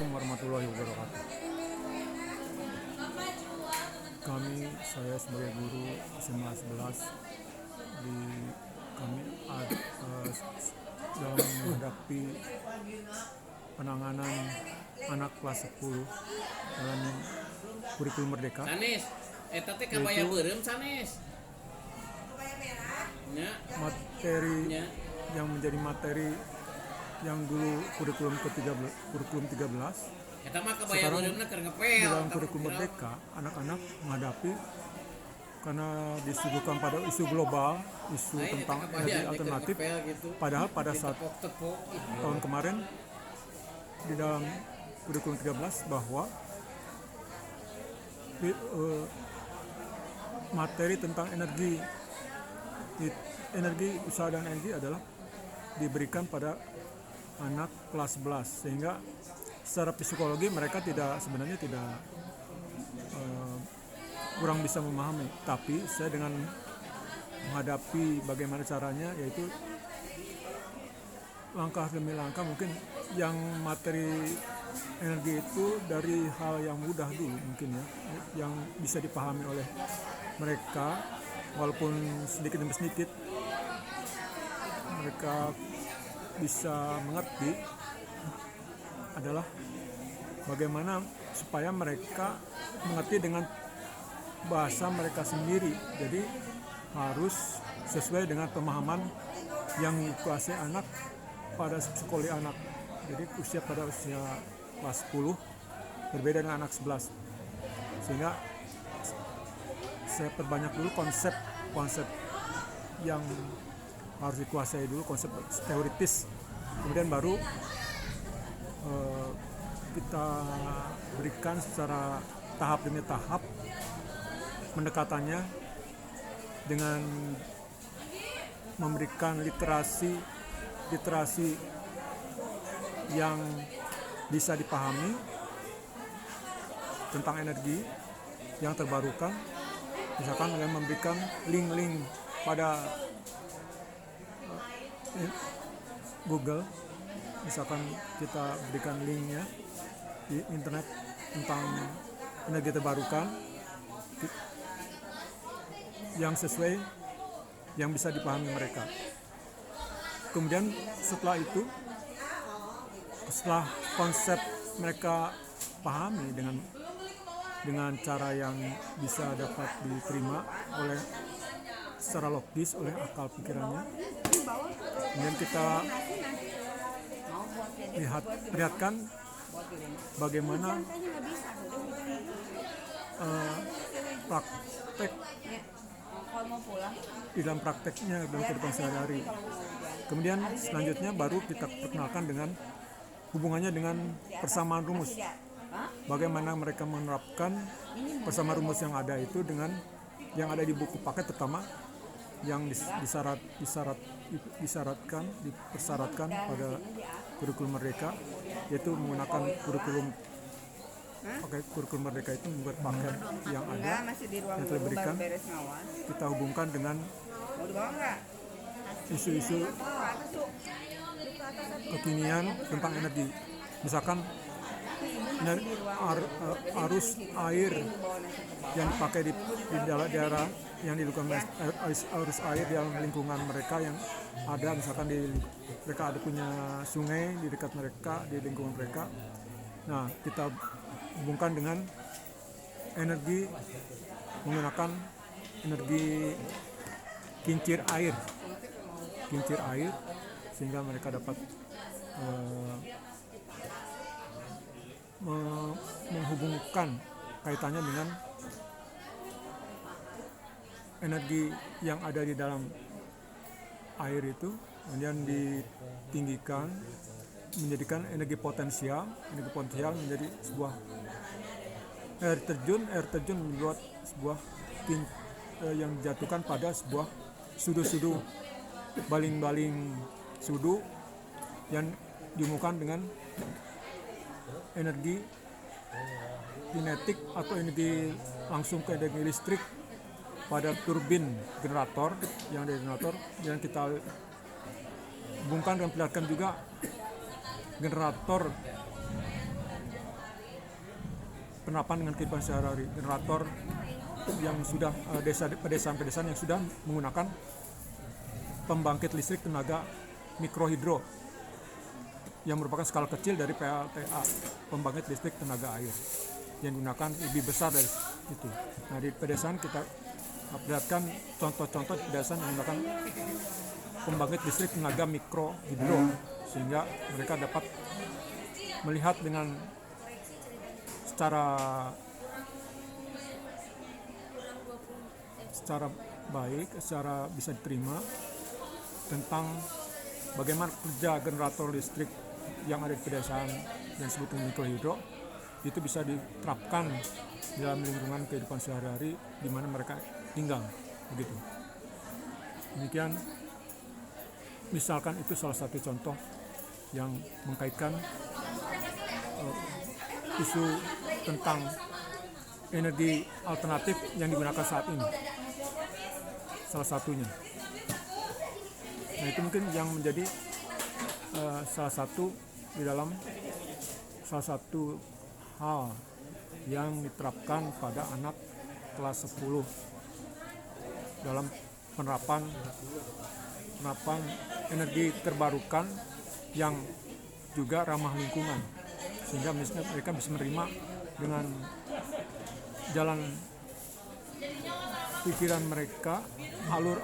Assalamualaikum warahmatullahi wabarakatuh. Saya sebagai guru SMA 11 di kami dalam menghadapi penanganan anak kelas 10 dalam kurikulum Merdeka. Sanes, eta teh kabaya beureum sanes. Materi yang menjadi materi yang dulu kurikulum 13 Eta mah kabaya sekarang beureumna keur di ngepel. dalam kurikulum Merdeka, anak-anak menghadapi karena disuguhkan pada isu global, isu tentang energi alternatif. Padahal pada saat tahun kemarin di dalam kurikulum 13 bahwa materi tentang energi usaha dan energi adalah diberikan pada anak kelas 11, sehingga secara psikologi mereka sebenarnya tidak kurang bisa memahami. Tapi saya dengan menghadapi bagaimana caranya, yaitu langkah demi langkah, mungkin yang materi energi itu dari hal yang mudah dulu mungkin ya, yang bisa dipahami oleh mereka walaupun sedikit demi sedikit mereka bisa mengerti, adalah bagaimana supaya mereka mengerti dengan bahasa mereka sendiri. Jadi harus sesuai dengan pemahaman yang dikuasai anak pada psikologi anak. Jadi pada usia kelas 10 berbeda dengan anak 11, sehingga saya perbanyak dulu konsep yang harus dikuasai dulu, konsep teoritis, kemudian baru kita berikan secara tahap demi tahap pendekatannya dengan memberikan literasi yang bisa dipahami tentang energi yang terbarukan, misalkan dengan memberikan link-link pada Google. Misalkan kita berikan linknya di internet tentang energi terbarukan yang sesuai, yang bisa dipahami mereka. Kemudian setelah konsep mereka pahami dengan cara yang bisa dapat diterima oleh secara logis oleh akal pikirannya, kemudian kita lihatkan bagaimana praktek di dalam prakteknya dalam kehidupan sehari-hari. Kemudian selanjutnya baru kita perkenalkan dengan hubungannya dengan persamaan rumus. Bagaimana mereka menerapkan persamaan rumus yang ada itu dengan yang ada di buku paket, terutama yang dipersyaratkan pada kurikulum Merdeka, yaitu menggunakan kurikulum Merdeka itu membuat paket yang ada yang telah diberikan. Kita hubungkan dengan isu-isu kekinian tentang energi, misalkan arus air yang dipakai di daerah yang dilakukan arus air di dalam lingkungan mereka yang ada, misalkan mereka ada punya sungai di dekat mereka, di lingkungan mereka. Nah, kita hubungkan dengan energi menggunakan energi kincir air, sehingga mereka dapat menghubungkan kaitannya dengan energi yang ada di dalam air itu, kemudian ditinggikan menjadikan energi potensial menjadi sebuah air terjun membuat sebuah yang dijatuhkan pada sebuah sudu baling-baling sudu yang dihubungkan dengan energi kinetik atau energi langsung ke energi listrik pada turbin generator yang kita hubungkan dan perlihatkan juga generator penerapan dengan kehidupan sehari-hari, generator yang sudah pedesaan-pedesaan yang sudah menggunakan pembangkit listrik tenaga mikrohidro yang merupakan skala kecil dari PLTA, pembangkit listrik tenaga air, yang digunakan lebih besar dari itu. Nah, di pedesaan kita perlihatkan contoh-contoh pedesaan yang menggunakan pembangkit listrik tenaga mikrohidro, sehingga mereka dapat melihat dengan secara baik, secara bisa diterima tentang bagaimana kerja generator listrik yang ada di pedesaan yang disebut mikrohidro itu bisa diterapkan dalam lingkungan kehidupan sehari-hari di mana mereka tinggal, begitu. Demikian, misalkan itu salah satu contoh yang mengkaitkan isu tentang energi alternatif yang digunakan saat ini, salah satunya. Nah, itu mungkin yang menjadi salah satu hal yang diterapkan pada anak kelas 10 dalam penerapan energi terbarukan yang juga ramah lingkungan, sehingga mereka bisa menerima dengan jalan pikiran mereka, alur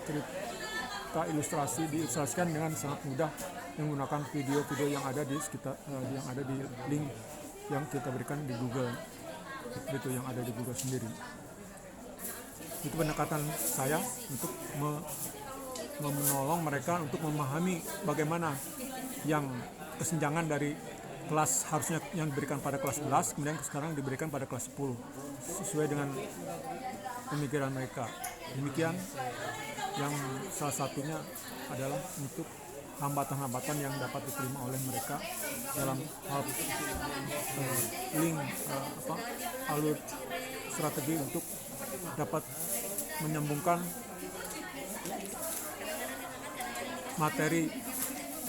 cerita ilustrasi diilustrasikan dengan sangat mudah menggunakan video-video yang ada di sekitar yang ada di link yang kita berikan di Google, itu yang ada di Google sendiri. Itu pendekatan saya untuk menolong mereka untuk memahami bagaimana yang kesenjangan dari kelas harusnya yang diberikan pada kelas 11 kemudian sekarang diberikan pada kelas 10 sesuai dengan pemikiran mereka. Demikian yang salah satunya adalah untuk hambatan-hambatan yang dapat diterima oleh mereka dalam hal alur strategi untuk dapat menyambungkan materi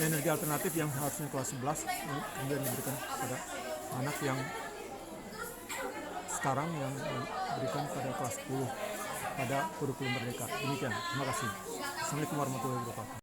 energi alternatif yang harusnya kelas 11 kemudian diberikan pada anak yang sekarang yang diberikan pada kelas 10 pada kurikulum merdeka. Demikian, terima kasih. Assalamualaikum warahmatullahi wabarakatuh.